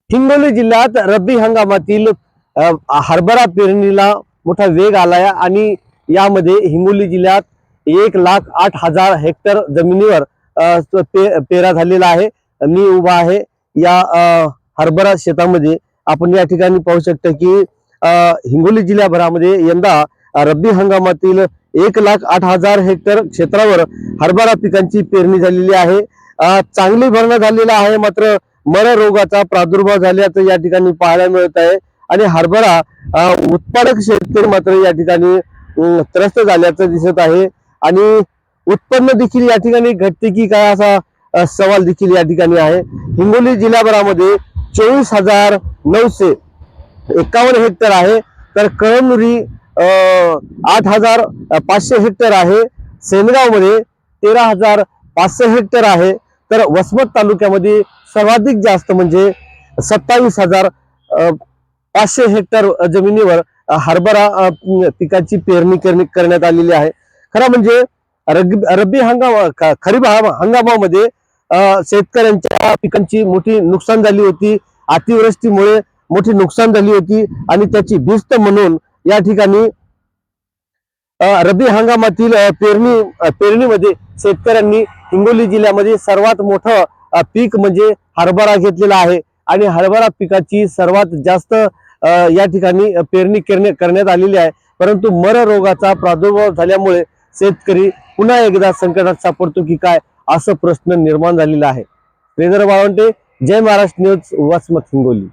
हिंगोली जिल्ह्यात रब्बी हंगामातील हरभरा पेरणीला मोठा वेग आलाय आणि यामध्ये हिंगोली जिल्ह्यात 1,08,000 हेक्टर जमिनीवर पेरा झालेला आहे। मी उभा आहे या हरभरा शेतामध्ये। आपण या ठिकाणी पाहू शकता की हिंगोली जिल्ह्याभरामध्ये यंदा रब्बी हंगामातील 1,08,000 हेक्टर क्षेत्रावर हरभरा पिकांची पेरणी झालेली आहे। चांगली भरणा झालेला आहे, मात्र मर रोगाचा प्रादुर्भाव झाल्याचं या ठिकाणी पाहायला मिळत आहे आणि हरभरा उत्पादक शेतकरी मात्र या ठिकाणी त्रस्त झाल्याचं दिसत आहे आणि उत्पन्न देखील या ठिकाणी घटते की काय असा सवाल देखील या ठिकाणी आहे। हिंगोली जिल्ह्याभरामध्ये 24,951 हेक्टर आहे, तर कळमनुरी 8,500 हेक्टर आहे, सेनगाव मध्ये 13,500 हेक्टर आहे, तर वसमत तालुक्यामध्ये सर्वाधिक जास्त म्हणजे 27,500 हेक्टर जमिनीवर हरभरा पिकाची पेरणी करण्यात आलेली आहे। खरं म्हणजे रब्बी खरीप हंगामामध्ये शेतकऱ्यांच्या पिकांची मोठी नुकसान झाली होती, अतिवृष्टीमुळे मोठी नुकसान झाली होती आणि त्याची भिस्त म्हणून या ठिकाणी रब्बी हंगामातील पेरणीमध्ये शेतकऱ्यांनी हिंगोली जिल्ह्यामध्ये सर्वात मोठं पीक म्हणजे हरभरा घेतलेला आहे आणि हरभरा पिकाची सर्वात जास्त या ठिकाणी पेरणी करण्यात आलेली आहे। परंतु मर रोगाचा प्रादुर्भाव झाल्यामुळे शेतकरी पुन्हा एकदा संकटात सापडतो की काय असं प्रश्न निर्माण झालेला आहे। श्रीधर वाळवंटे, जय महाराष्ट्र न्यूज, वसमत हिंगोली।